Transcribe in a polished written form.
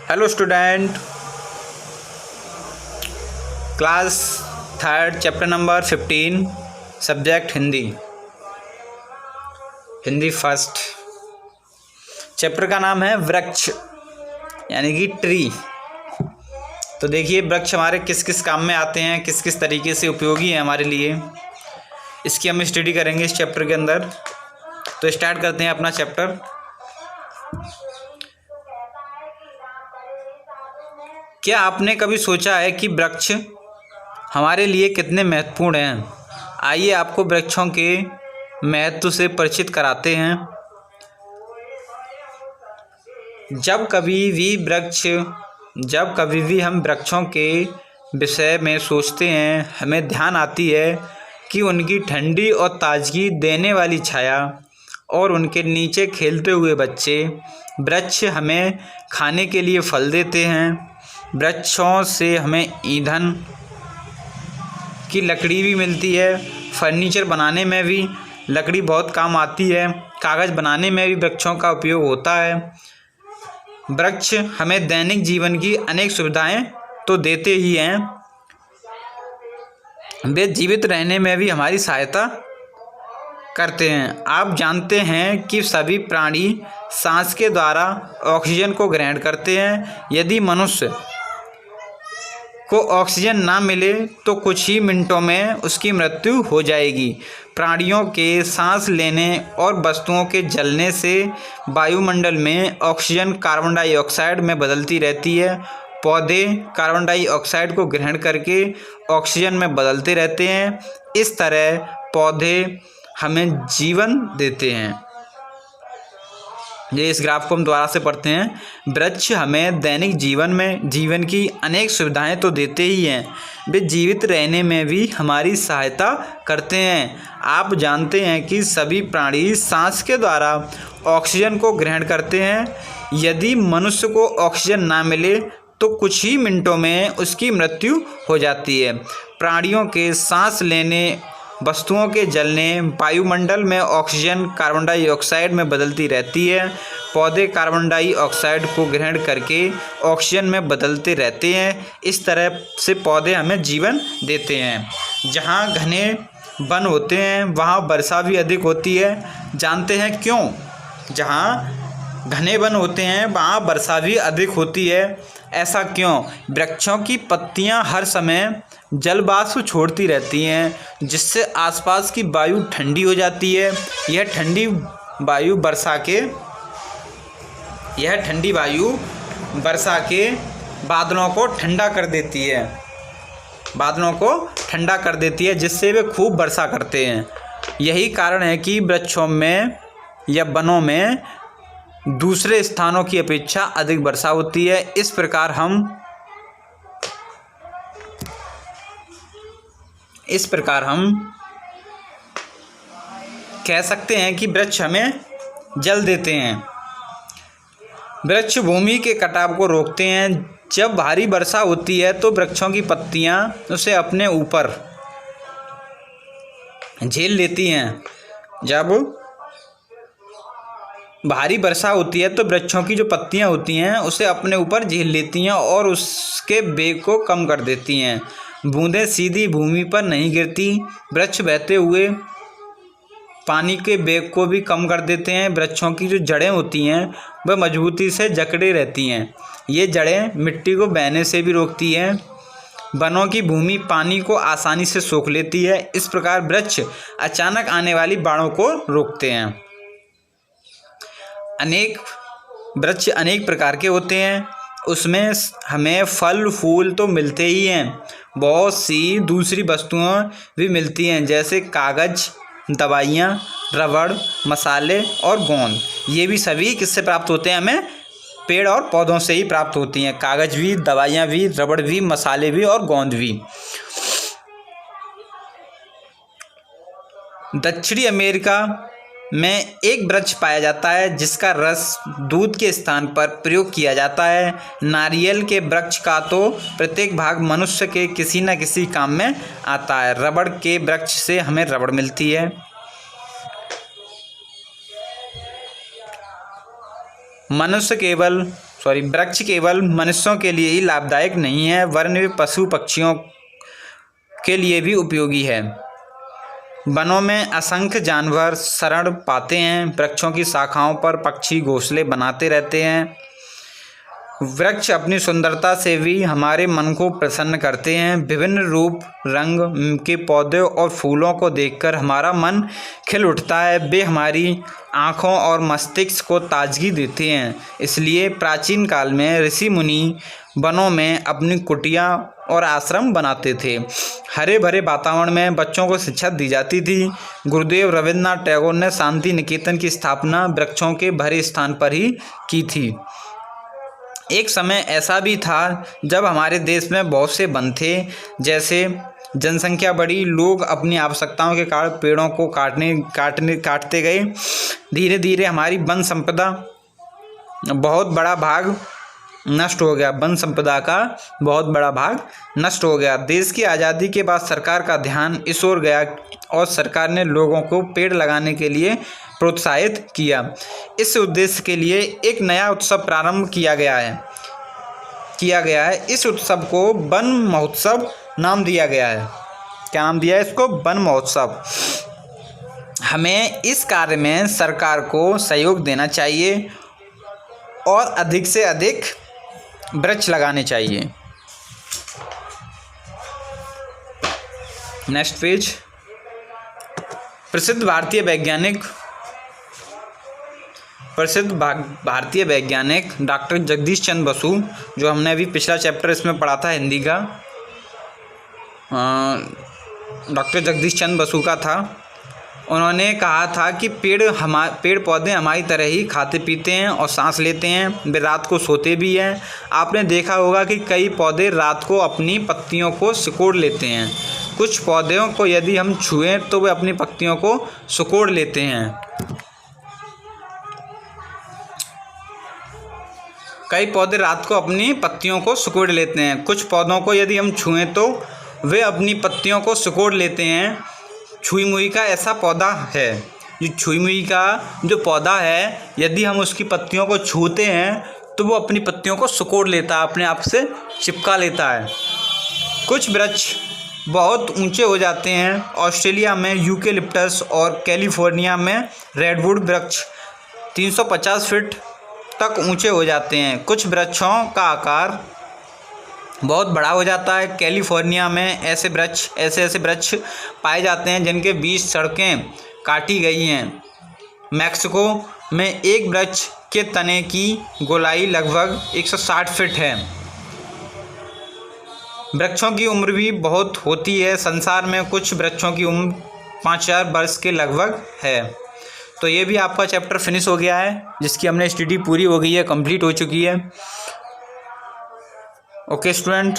Hello student, class third chapter number 15 subject Hindi first. Chapter का नाम है वृक्ष यानी कि ट्री। तो देखिए वृक्ष हमारे किस किस काम में आते हैं, किस किस तरीके से उपयोगी हैं हमारे लिए, इसकी हम स्टडी करेंगे इस चैप्टर के अंदर। तो स्टार्ट करते हैं अपना चैप्टर। क्या आपने कभी सोचा है कि वृक्ष हमारे लिए कितने महत्वपूर्ण हैं? आइए आपको वृक्षों के महत्व से परिचित कराते हैं। जब कभी भी हम वृक्षों के विषय में सोचते हैं, हमें ध्यान आती है कि उनकी ठंडी और ताजगी देने वाली छाया और उनके नीचे खेलते हुए बच्चे। वृक्ष हमें खाने के लिए फल देते हैं। वृक्षों से हमें ईंधन की लकड़ी भी मिलती है। फर्नीचर बनाने में भी लकड़ी बहुत काम आती है। कागज़ बनाने में भी वृक्षों का उपयोग होता है। वृक्ष हमें दैनिक जीवन की अनेक सुविधाएं तो देते ही हैं, वे जीवित रहने में भी हमारी सहायता करते हैं। आप जानते हैं कि सभी प्राणी सांस के द्वारा ऑक्सीजन को ग्रहण करते हैं। यदि मनुष्य को ऑक्सीजन ना मिले तो कुछ ही मिनटों में उसकी मृत्यु हो जाएगी। प्राणियों के सांस लेने और वस्तुओं के जलने से वायुमंडल में ऑक्सीजन कार्बन डाइऑक्साइड में बदलती रहती है। पौधे कार्बन डाइऑक्साइड को ग्रहण करके ऑक्सीजन में बदलते रहते हैं। इस तरह पौधे हमें जीवन देते हैं। ये इस ग्राफ को हम दोबारा से पढ़ते हैं। वृक्ष हमें दैनिक जीवन की अनेक सुविधाएं तो देते ही हैं, वे जीवित रहने में भी हमारी सहायता करते हैं। आप जानते हैं कि सभी प्राणी सांस के द्वारा ऑक्सीजन को ग्रहण करते हैं। यदि मनुष्य को ऑक्सीजन ना मिले तो कुछ ही मिनटों में उसकी मृत्यु हो जाती है। प्राणियों के सांस लेने, वस्तुओं के जलने, वायुमंडल में ऑक्सीजन कार्बन डाइऑक्साइड में बदलती रहती है। पौधे कार्बन डाइऑक्साइड को ग्रहण करके ऑक्सीजन में बदलते रहते हैं। इस तरह से पौधे हमें जीवन देते हैं। जहाँ घने वन होते हैं वहाँ वर्षा भी अधिक होती है। जानते हैं क्यों? जहाँ घने वन होते हैं वहाँ वर्षा भी अधिक होती है। ऐसा क्यों? वृक्षों की पत्तियाँ हर समय जल वाष्प छोड़ती रहती हैं, जिससे आसपास की वायु ठंडी हो जाती है। यह ठंडी वायु वर्षा के बादलों को ठंडा कर देती है, जिससे वे खूब वर्षा करते हैं। यही कारण है कि वृक्षों में या वनों में दूसरे स्थानों की अपेक्षा अधिक वर्षा होती है। इस प्रकार हम कह सकते हैं कि वृक्ष हमें जल देते हैं। वृक्ष भूमि के कटाव को रोकते हैं। जब भारी वर्षा होती है तो वृक्षों की पत्तियां उसे अपने ऊपर झेल लेती हैं। जब भारी वर्षा होती है तो वृक्षों की जो पत्तियां होती हैं उसे अपने ऊपर झेल लेती हैं और उसके वेग को कम कर देती हैं। बूंदें सीधी भूमि पर नहीं गिरती। वृक्ष बहते हुए पानी के वेग को भी कम कर देते हैं। वृक्षों की जो जड़ें होती हैं वह मजबूती से जकड़े रहती हैं। ये जड़ें मिट्टी को बहने से भी रोकती हैं। वनों की भूमि पानी को आसानी से सोख लेती है। इस प्रकार वृक्ष अचानक आने वाली बाढ़ों को रोकते हैं। वृक्ष अनेक प्रकार के होते हैं, उसमें हमें फल फूल तो मिलते ही हैं, बहुत सी दूसरी वस्तुएं भी मिलती हैं, जैसे कागज़, दवाइयाँ, रबड़, मसाले और गोंद। ये भी सभी किससे प्राप्त होते हैं? हमें पेड़ और पौधों से ही प्राप्त होती हैं। कागज़ भी, दवाइयाँ भी, रबड़ भी, मसाले भी और गोंद भी। दक्षिणी अमेरिका में एक वृक्ष पाया जाता है जिसका रस दूध के स्थान पर प्रयोग किया जाता है। नारियल के वृक्ष का तो प्रत्येक भाग मनुष्य के किसी न किसी काम में आता है। रबड़ के वृक्ष से हमें रबड़ मिलती है। मनुष्य केवल वृक्ष केवल मनुष्यों के लिए ही लाभदायक नहीं है वरन वे पशु पक्षियों के लिए भी उपयोगी है। वनों में असंख्य जानवर शरण पाते हैं। वृक्षों की शाखाओं पर पक्षी घोंसले बनाते रहते हैं। वृक्ष अपनी सुंदरता से भी हमारे मन को प्रसन्न करते हैं। विभिन्न रूप रंग के पौधे और फूलों को देखकर हमारा मन खिल उठता है। वे हमारी आँखों और मस्तिष्क को ताजगी देते हैं। इसलिए प्राचीन काल में ऋषि मुनि वनों में अपनी कुटिया और आश्रम बनाते थे। हरे भरे वातावरण में बच्चों को शिक्षा दी जाती थी। गुरुदेव रविन्द्रनाथ टैगोर ने शांति निकेतन की स्थापना वृक्षों के भरे स्थान पर ही की थी। एक समय ऐसा भी था जब हमारे देश में बहुत से वन थे। जैसे जनसंख्या बढ़ी, लोग अपनी आवश्यकताओं के कारण पेड़ों को काटते गए। धीरे धीरे हमारी वन संपदा बहुत बड़ा भाग नष्ट हो गया। वन संपदा का बहुत बड़ा भाग नष्ट हो गया। देश की आज़ादी के बाद सरकार का ध्यान इस ओर गया और सरकार ने लोगों को पेड़ लगाने के लिए प्रोत्साहित किया। इस उद्देश्य के लिए एक नया उत्सव प्रारंभ किया गया है। इस उत्सव को वन महोत्सव नाम दिया गया है। क्या नाम दिया है इसको? वन महोत्सव। हमें इस कार्य में सरकार को सहयोग देना चाहिए और अधिक से अधिक वृक्ष लगाने चाहिए। Next page. प्रसिद्ध भारतीय वैज्ञानिक डॉक्टर जगदीश चंद्र बसु, जो हमने अभी पिछला चैप्टर इसमें पढ़ा था हिंदी का, डॉक्टर जगदीश चंद्र बसु का था। उन्होंने कहा था कि पेड़ पौधे हमारी तरह ही खाते पीते हैं और सांस लेते हैं। वे रात को सोते भी हैं। आपने देखा होगा कि कई पौधे रात को अपनी पत्तियों को सिकोड़ लेते हैं। कुछ पौधों को यदि हम छुएं तो वे अपनी पत्तियों को सिकोड़ लेते हैं। कई पौधे रात को अपनी पत्तियों को सिकोड़ लेते हैं। कुछ पौधों को यदि हम छुएं तो वे अपनी पत्तियों को सिकोड़ लेते हैं। छुई मुई का ऐसा पौधा है, जो छुई मुई का जो पौधा है, यदि हम उसकी पत्तियों को छूते हैं तो वो अपनी पत्तियों को सिकोड़ लेता है, अपने आप से चिपका लेता है। कुछ वृक्ष बहुत ऊंचे हो जाते हैं। ऑस्ट्रेलिया में यूकेलिप्टस और कैलिफोर्निया में रेडवुड वृक्ष 350 फीट तक ऊंचे हो जाते हैं। कुछ वृक्षों का आकार बहुत बड़ा हो जाता है। कैलिफोर्निया में ऐसे वृक्ष पाए जाते हैं जिनके 20 सड़कें काटी गई हैं। मैक्सिको में एक वृक्ष के तने की गोलाई लगभग 160 फीट है। वृक्षों की उम्र भी बहुत होती है। संसार में कुछ वृक्षों की उम्र 5000 वर्ष के लगभग है। तो ये भी आपका चैप्टर फिनिश हो गया है, जिसकी हमने स्टडी पूरी हो गई है, कंप्लीट हो चुकी है। Okay student.